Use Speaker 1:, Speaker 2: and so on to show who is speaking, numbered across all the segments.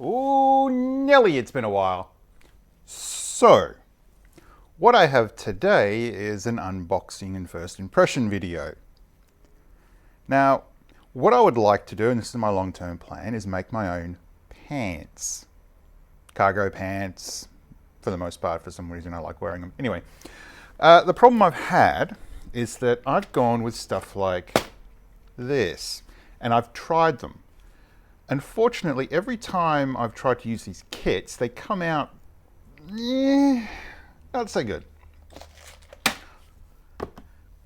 Speaker 1: Ooh, Nelly, it's been a while. So, what I have today is an unboxing and first impression video. Now, what I would like to do, and this is my long-term plan, is make my own pants. Cargo pants, for the most part. For some reason I like wearing them. Anyway, the problem I've had is that I've gone with stuff like this, and I've tried them. Unfortunately, every time I've tried to use these kits, they come out, not so good.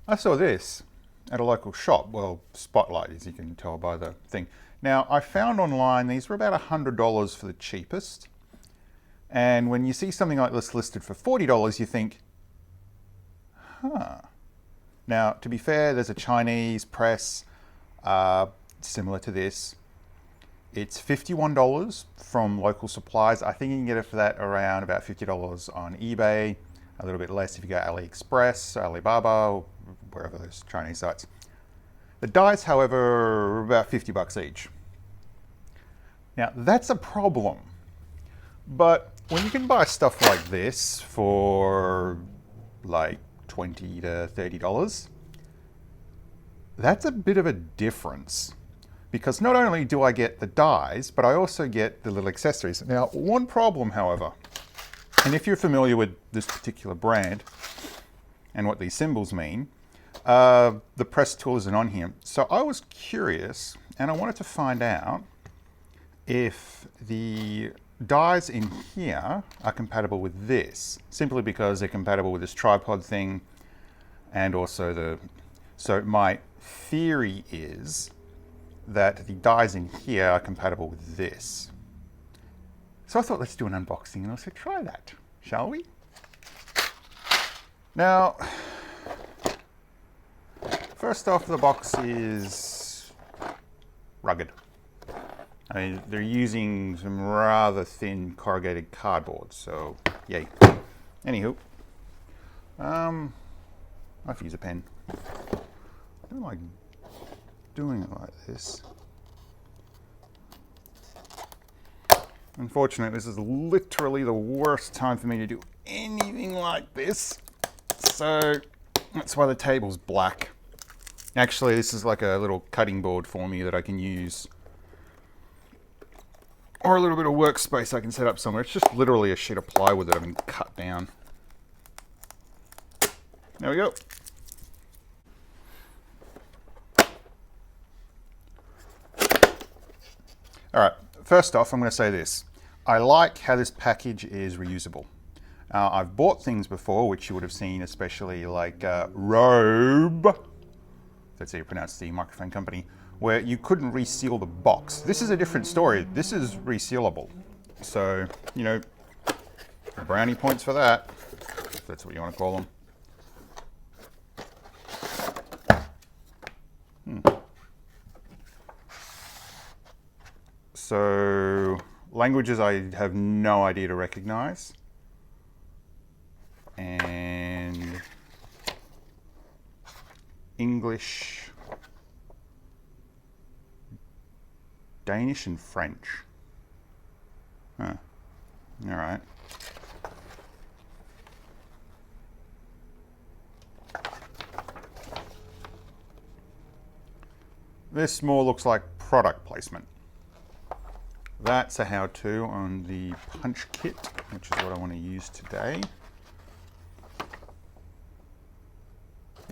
Speaker 1: I saw this at a local shop, well, Spotlight, as you can tell by the thing. Now, I found online these were about $100 for the cheapest. And when you see something like this listed for $40, you think, huh. Now, to be fair, there's a Chinese press similar to this. It's $51 from local suppliers. I think you can get it for that around about $50 on eBay. A little bit less if you go AliExpress, Alibaba, or wherever those Chinese sites. The dyes, however, are about 50 bucks each. Now, that's a problem. But when you can buy stuff like this for like $20 to $30, that's a bit of a difference. Because not only do I get the dyes, but I also get the little accessories. Now, one problem, however, and if you're familiar with this particular brand and what these symbols mean, the press tool isn't on here. So I was curious, and I wanted to find out if the dyes in here are compatible with this, simply because they're compatible with this tripod thing, and also so my theory is that the dyes in here are compatible with this. So I thought, let's do an unboxing and also try that, shall we? Now, first off, the box is rugged. I mean, they're using some rather thin corrugated cardboard, so yay. Anywho, I have to use a pen. I don't like doing it like this. Unfortunately, this is literally the worst time for me to do anything like this. So that's why the table's black. Actually, this is like a little cutting board for me that I can use. Or a little bit of workspace I can set up somewhere. It's just literally a sheet of plywood that I've been cut down. There we go. All right, first off, I'm going to say this. I like how this package is reusable. I've bought things before, which you would have seen, especially like Robe, that's how you pronounce the microphone company, where you couldn't reseal the box. This is a different story. This is resealable. So, you know, brownie points for that, if that's what you want to call them. So, languages I have no idea to recognize. And English, Danish, and French. Huh. All right. This more looks like product placement. That's a how-to on the punch kit, which is what I want to use today.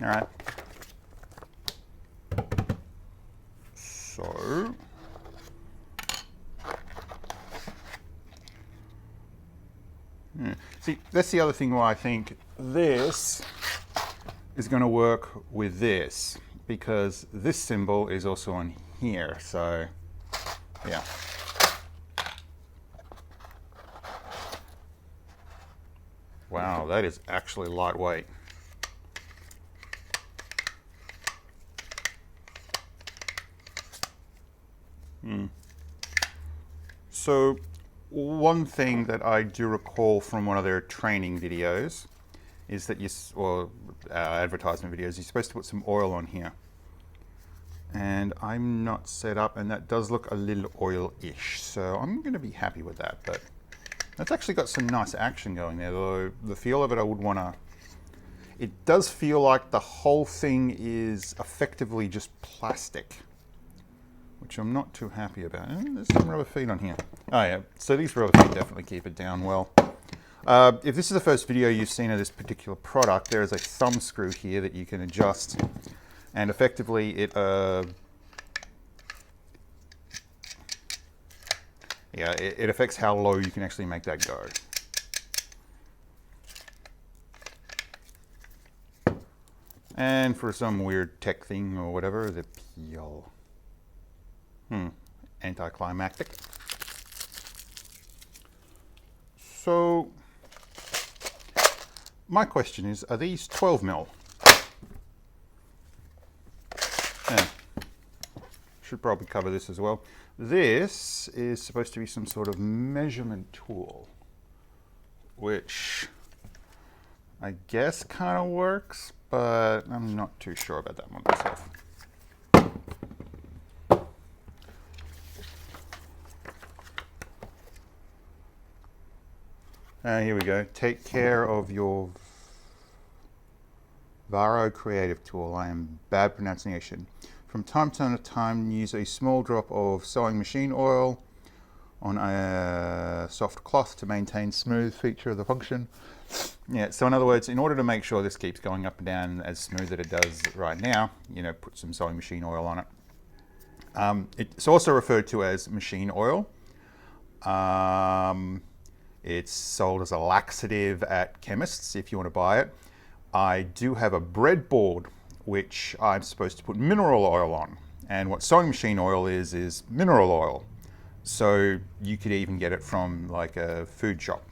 Speaker 1: All right. So, see, that's the other thing why I think this is going to work with this, because this symbol is also on here. So, yeah. Wow, that is actually lightweight. So, one thing that I do recall from one of their training videos is that advertisement videos, you're supposed to put some oil on here. And I'm not set up, and that does look a little oil-ish, so I'm going to be happy with that. But that's actually got some nice action going there, though the feel of it I would want to... It does feel like the whole thing is effectively just plastic, which I'm not too happy about. There's some rubber feet on here. Oh yeah, so these rubber feet definitely keep it down well. If this is the first video you've seen of this particular product, there is a thumb screw here that you can adjust, and effectively it it affects how low you can actually make that go. And for some weird tech thing or whatever, the peel. Anticlimactic. So, my question is, are these 12 mil? Yeah. Should probably cover this as well. This is supposed to be some sort of measurement tool, which I guess kind of works, but I'm not too sure about that one myself. Here we go. Take care of your Vario creative tool. I am bad pronunciation. From time to time, use a small drop of sewing machine oil on a soft cloth to maintain smooth feature of the function. Yeah, so in other words, in order to make sure this keeps going up and down as smooth as it does right now, you know, put some sewing machine oil on it. It's also referred to as machine oil. It's sold as a laxative at chemists if you want to buy it. I do have a breadboard which I'm supposed to put mineral oil on. And what sewing machine oil is mineral oil. So you could even get it from like a food shop,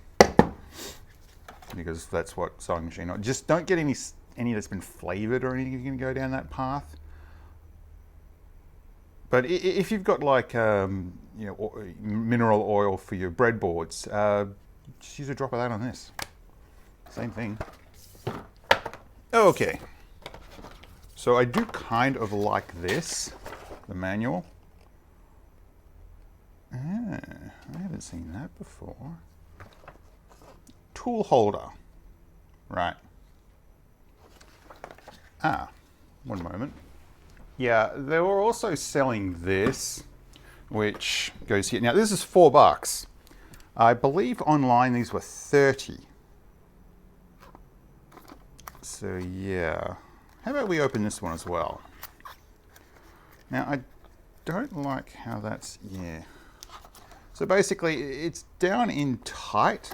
Speaker 1: because that's what sewing machine oil. Just don't get any that's been flavored or anything if you're going to go down that path. But if you've got like you know, mineral oil for your breadboards, just use a drop of that on this. Same thing. Okay. So I do kind of like this, the manual. I haven't seen that before. Tool holder. Right. One moment. Yeah, they were also selling this, which goes here. Now this is $4. I believe online these were 30. So yeah. How about we open this one as well? Now I don't like how that's, yeah. So basically it's down in tight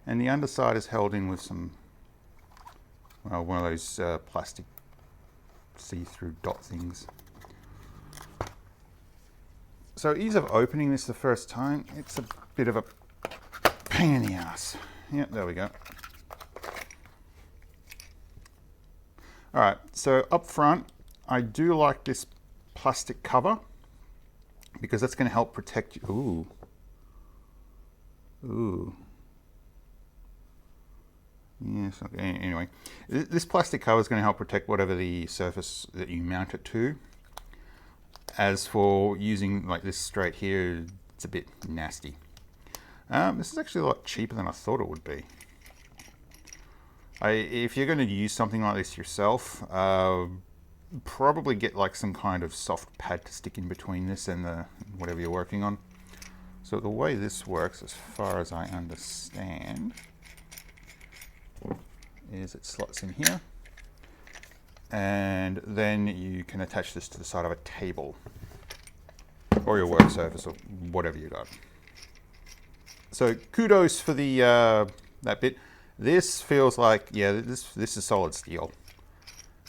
Speaker 1: and the underside is held in with some, well, one of those plastic see-through dot things. So ease of opening this the first time, it's a bit of a pain in the ass. Yep, there we go. All right, so up front, I do like this plastic cover because that's going to help protect you. Ooh. Yes, okay. Anyway, this plastic cover is going to help protect whatever the surface that you mount it to. As for using like this straight here, it's a bit nasty. This is actually a lot cheaper than I thought it would be. If you're going to use something like this yourself, probably get like some kind of soft pad to stick in between this and the whatever you're working on. So the way this works, as far as I understand, is it slots in here, and then you can attach this to the side of a table or your work surface or whatever you got. So kudos for the that bit. This feels like, yeah, this is solid steel.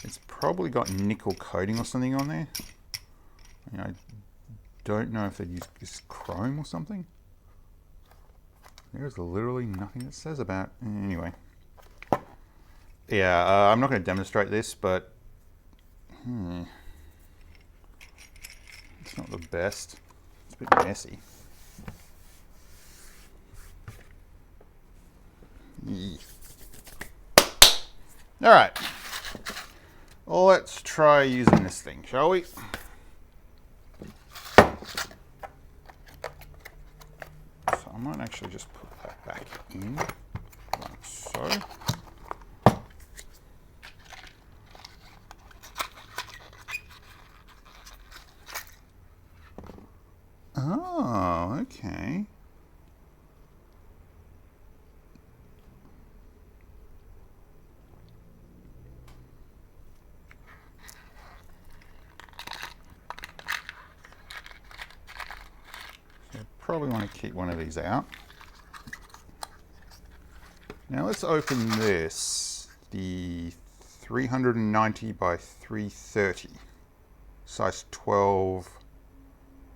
Speaker 1: It's probably got nickel coating or something on there. I don't know if they use chrome or something. There's literally nothing that says about. Anyway. Yeah, I'm not going to demonstrate this, but it's not the best. It's a bit messy. All right, let's try using this thing, shall we? might actually just put that back in, like so. Oh, okay. So probably want to keep one of these out. Now let's open this, the 390 by 330, size 12.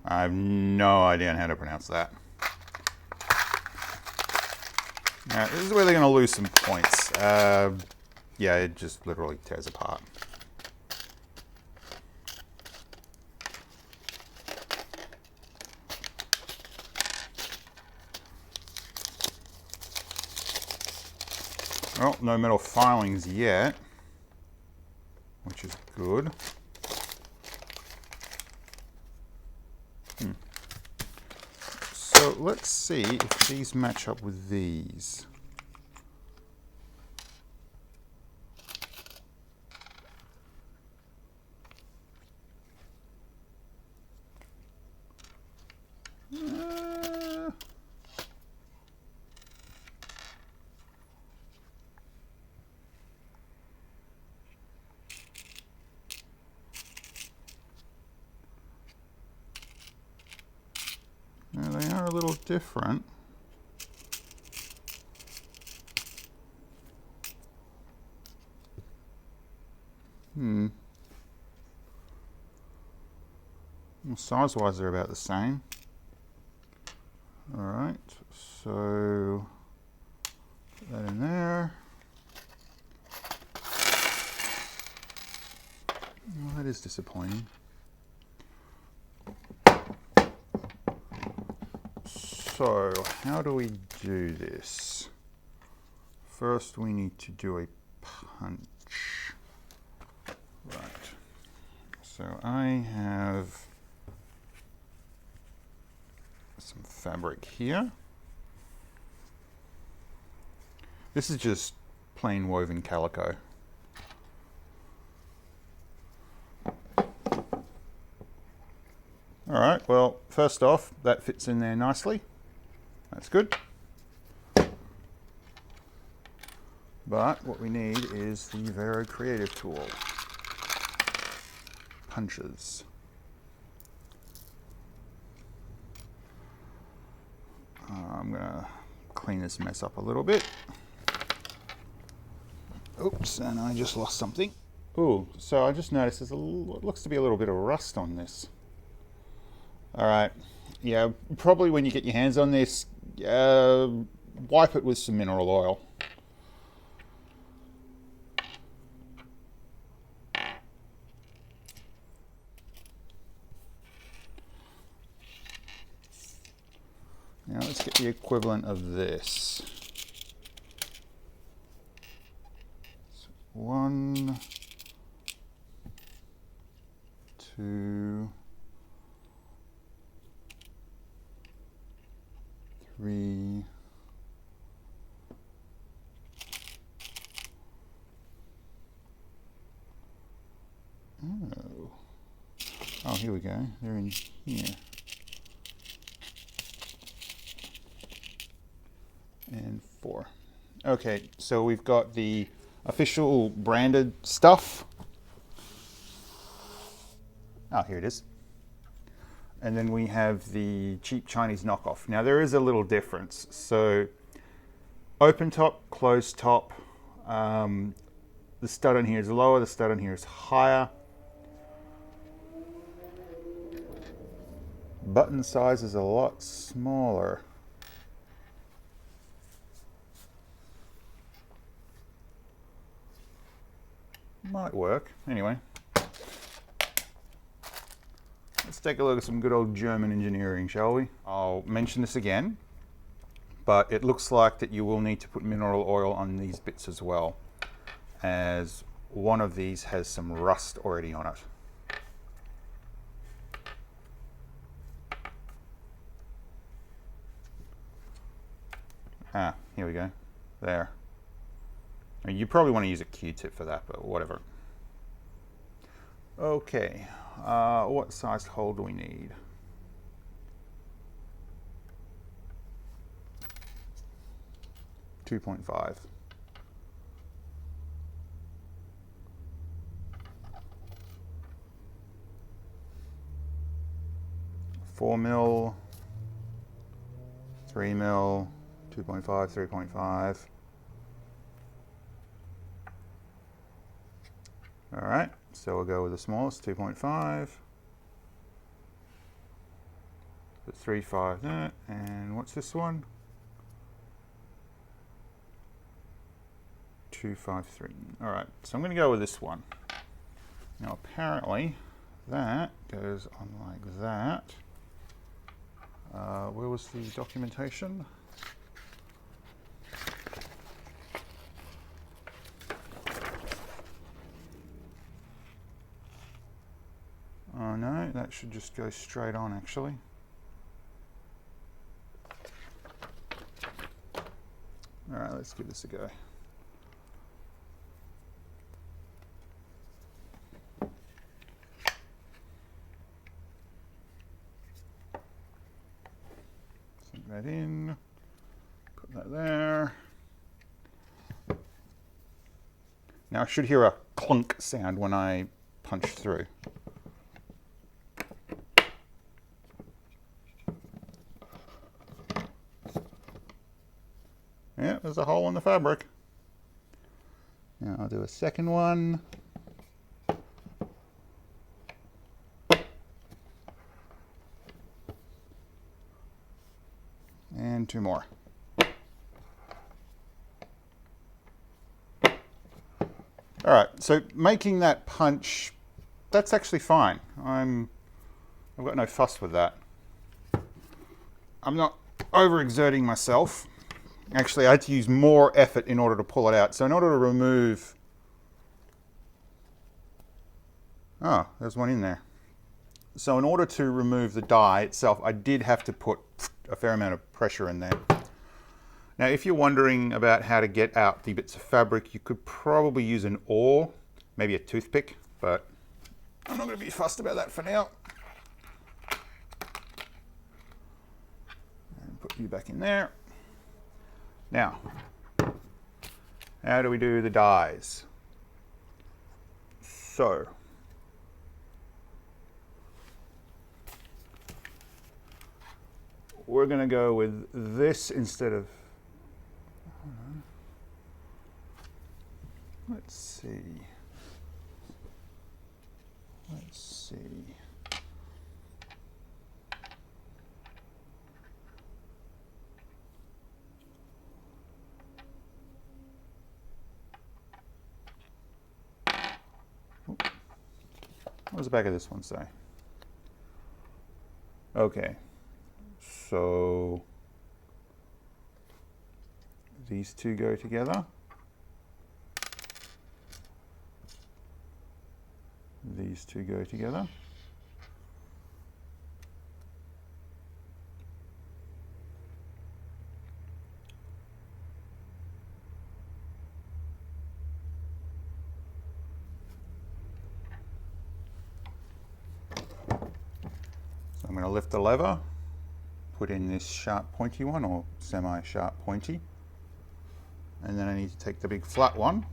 Speaker 1: I have no idea how to pronounce that. Now, this is where they're going to lose some points. Yeah, it just literally tears apart. Well, no metal filings yet, which is good. So let's see if these match up with these. They are a little different. Well, size-wise, they're about the same. All right, so put that in there. Well, that is disappointing. So, how do we do this? First, we need to do a punch. Right. So, I have some fabric here. This is just plain woven calico. All right, well, first off, that fits in there nicely. That's good. But what we need is the Vario Creative tool. Punches. I'm gonna clean this mess up a little bit. Oops, and I just lost something. Ooh, so I just noticed there's what looks to be a little bit of rust on this. All right, yeah, probably when you get your hands on this, wipe it with some mineral oil. Now let's get the equivalent of this. So 1, 2, 3. Oh, here we go. They're in here. And 4. Okay, so we've got the official branded stuff. Oh, here it is. And then we have the cheap Chinese knockoff. Now there is a little difference. So open top, closed top. The stud on here is lower, the stud on here is higher. Button size is a lot smaller. Might work. Anyway, let's take a look at some good old German engineering, shall we? I'll mention this again, but it looks like that you will need to put mineral oil on these bits as well, as one of these has some rust already on it. Here we go. There. I mean, you probably want to use a Q-tip for that, but whatever. Okay, what size hole do we need? .5. 4 mil, 3 mil, 2.5, 3.5. All right, so we'll go with the smallest, 2.5. The 3.5 that, and what's this one? 2.53. All right, so I'm going to go with this one. Now apparently that goes on like that. Where was the documentation? Oh no, that should just go straight on actually. All right, let's give this a go. Sink that in, put that there. Now I should hear a clunk sound when I punch through. Yeah, there's a hole in the fabric. Now I'll do a second one. And 2 more. All right, so making that punch, that's actually fine. I've got no fuss with that. I'm not overexerting myself. Actually, I had to use more effort in order to pull it out. So in order to remove, oh, there's one in there. So in order to remove the die itself, I did have to put a fair amount of pressure in there. Now, if you're wondering about how to get out the bits of fabric, you could probably use an awl, maybe a toothpick, but I'm not going to be fussed about that for now. And put you back in there. Now, how do we do the dies? So, we're going to go with this instead of, let's see. What does the back of this one say? Okay, so these two go together. These two go together. So I'm going to lift the lever, put in this sharp pointy one, or semi-sharp pointy, and then I need to take the big flat one,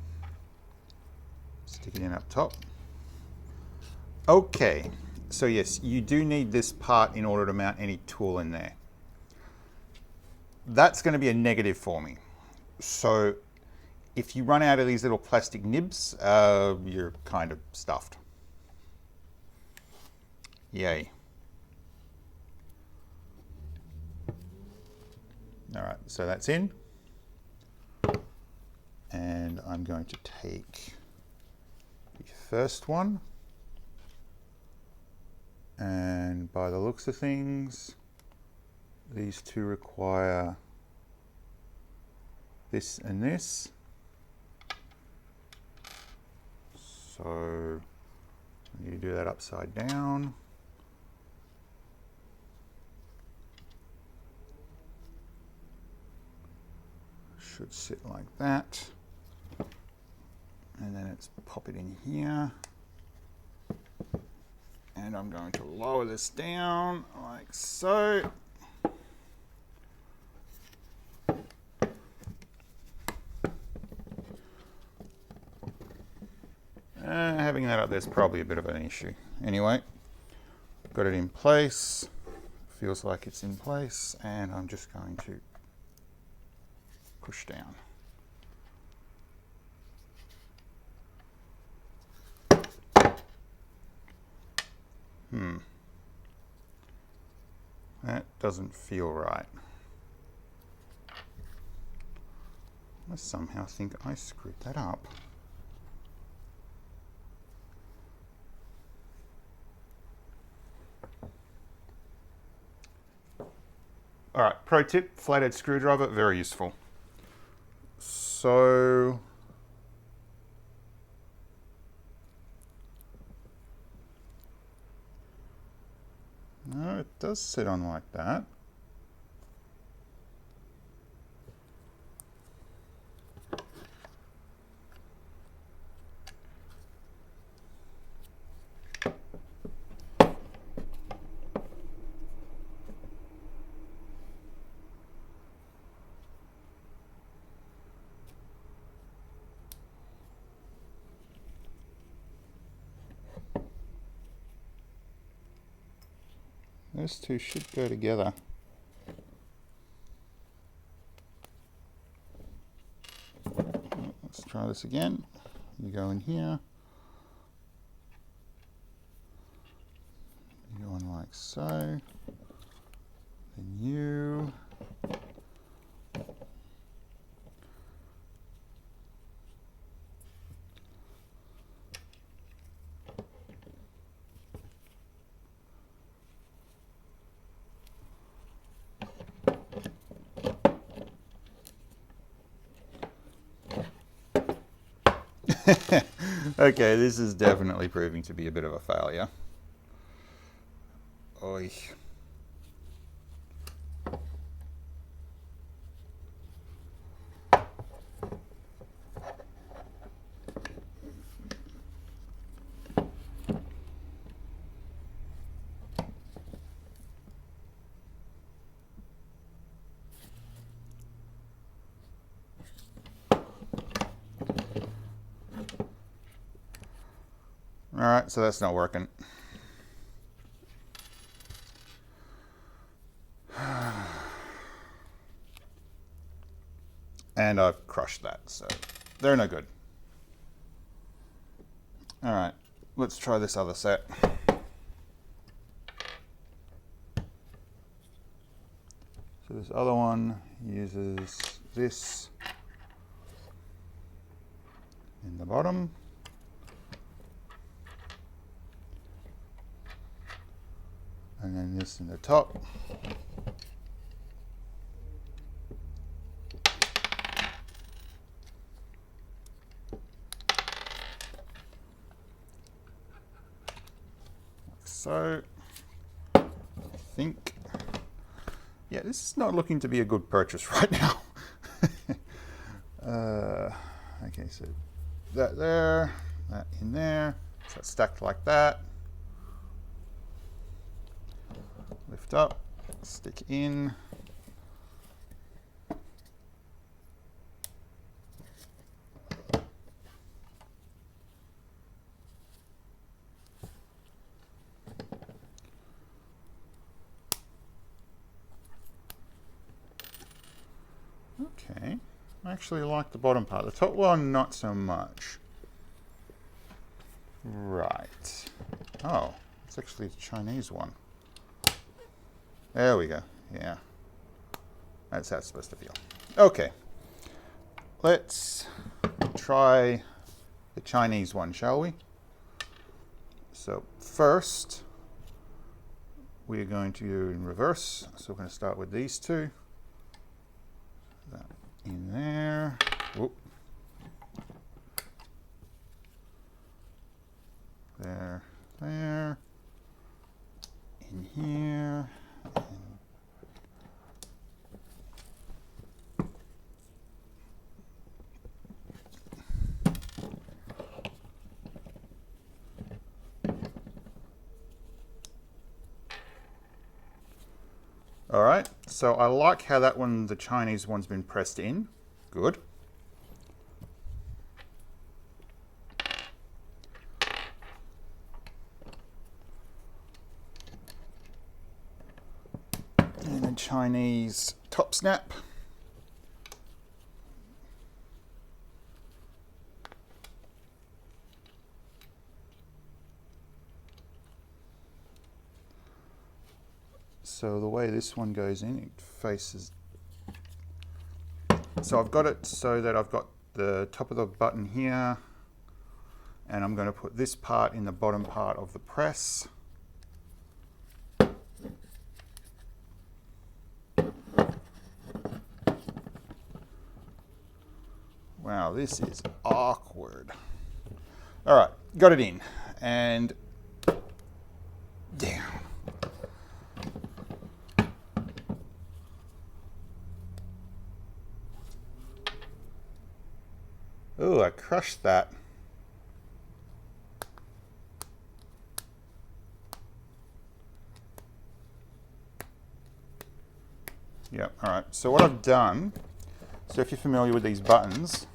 Speaker 1: stick it in up top. Okay, so yes, you do need this part in order to mount any tool in there. That's going to be a negative for me. So if you run out of these little plastic nibs, you're kind of stuffed. Yay. All right, so that's in. And I'm going to take the first one. And by the looks of things, these two require this and this. So I need to do that upside down. should sit like that. And then it's pop it in here. And I'm going to lower this down like so. Having that up there is probably a bit of an issue. Anyway, got it in place. Feels like it's in place, and I'm just going to push down. That doesn't feel right. I somehow think I screwed that up. All right, pro tip, flathead screwdriver, very useful. So, no, it does sit on like that. Those two should go together. Let's try this again. You go in here. You go in like so. Then you. Okay, this is definitely proving to be a bit of a failure. Oy. All right, so that's not working. And I've crushed that, so they're no good. All right, let's try this other set. So this other one uses this in the bottom. And then this in the top. Like so. I think, yeah, this is not looking to be a good purchase right now. Okay, so that there, that in there, so it's stacked like that. Lift up, stick in. Okay, I actually like the bottom part. The top one, not so much. Right. Oh, it's actually the Chinese one. There we go. Yeah. That's how it's supposed to feel. Okay. Let's try the Chinese one, shall we? So first, we're going to do in reverse. So we're going to start with these two. That in there. Whoop. There, there. In here. All right, so I like how that one, the Chinese one's been pressed in. Good. And a Chinese top snap. So the way this one goes in, it faces. So I've got it so that I've got the top of the button here, and I'm going to put this part in the bottom part of the press. Wow, this is awkward. All right, got it in, and down. Ooh, I crushed that. Yep, all right. So what I've done, so if you're familiar with these buttons,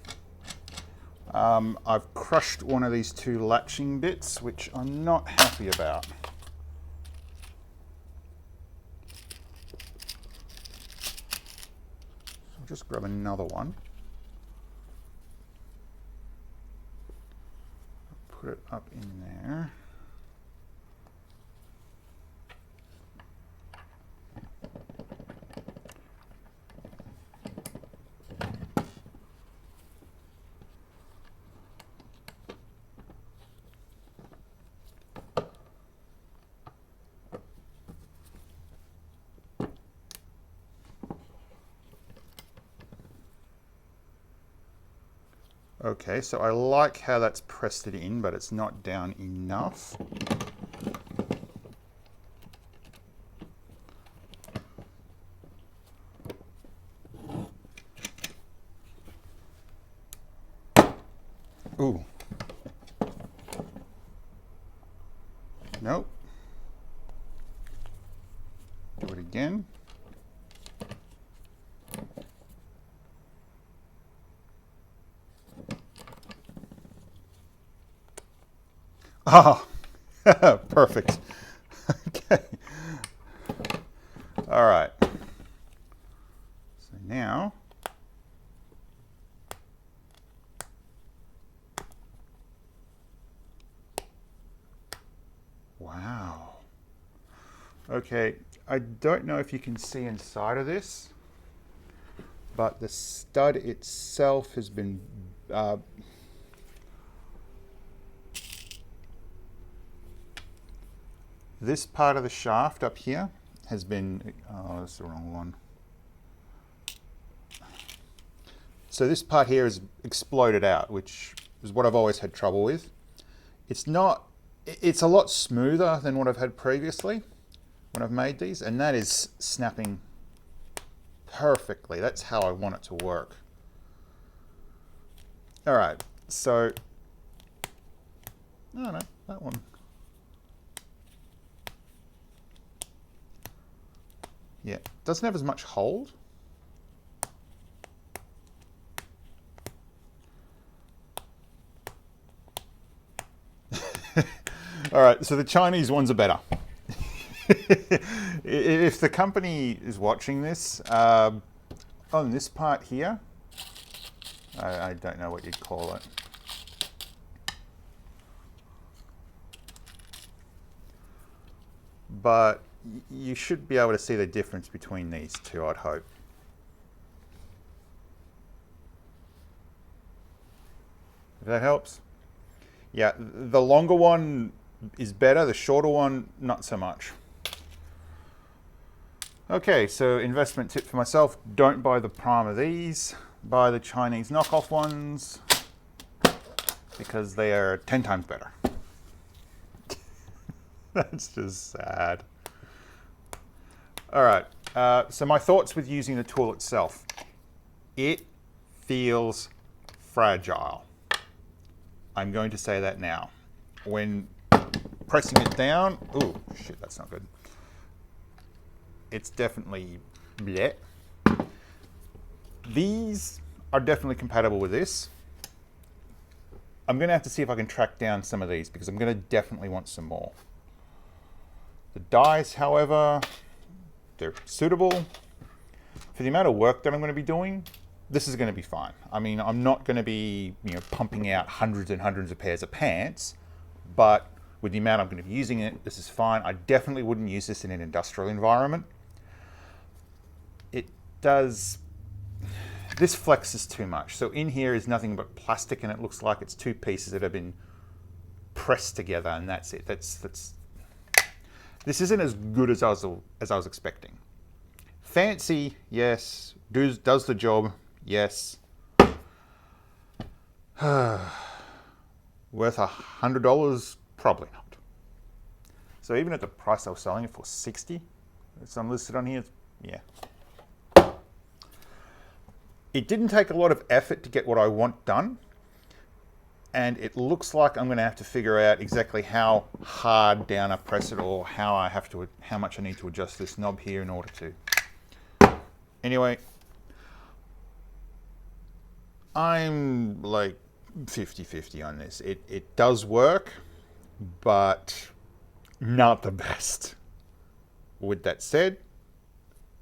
Speaker 1: I've crushed one of these two latching bits, which I'm not happy about. So I'll just grab another one. Put it up in there. Okay, so I like how that's pressed it in, but it's not down enough. Ooh. Nope. Do it again. Oh, perfect. Okay. All right. So now, wow. Okay, I don't know if you can see inside of this, but the stud itself has been this part of the shaft up here has been, oh, that's the wrong one. So this part here is exploded out, which is what I've always had trouble with. It's not, it's a lot smoother than what I've had previously when I've made these, and that is snapping perfectly. That's how I want it to work. All right, so, no, that one. Yeah, doesn't have as much hold. All right, so the Chinese ones are better. If the company is watching this, on this part here, I don't know what you'd call it. But you should be able to see the difference between these two, I'd hope. If that helps. Yeah, the longer one is better, the shorter one, not so much. Okay, so investment tip for myself, don't buy the prime of these, buy the Chinese knockoff ones, because they are 10 times better. That's just sad. All right, so my thoughts with using the tool itself. It feels fragile. I'm going to say that now. When pressing it down, ooh, shit, that's not good. it's definitely bleh. These are definitely compatible with this. I'm going to have to see if I can track down some of these because I'm going to definitely want some more. The dies, however, they're suitable. For the amount of work that I'm going to be doing, this is going to be fine. I mean, I'm not going to be, pumping out hundreds and hundreds of pairs of pants, but with the amount I'm going to be using it, this is fine. I definitely wouldn't use this in an industrial environment. It does, this flexes too much. So in here is nothing but plastic, and it looks like it's two pieces that have been pressed together, and that's it. This isn't as good as I was expecting. Fancy, yes. Does the job, yes. Worth $100? Probably not. So even at the price I was selling it for, 60, it's unlisted on here, yeah. It didn't take a lot of effort to get what I want done, and it looks like I'm going to have to figure out exactly how hard down I press it, or how much I need to adjust this knob here in order to. Anyway, I'm like 50-50 on this. It does work, but not the best. With that said,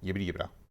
Speaker 1: yibbity yibbida.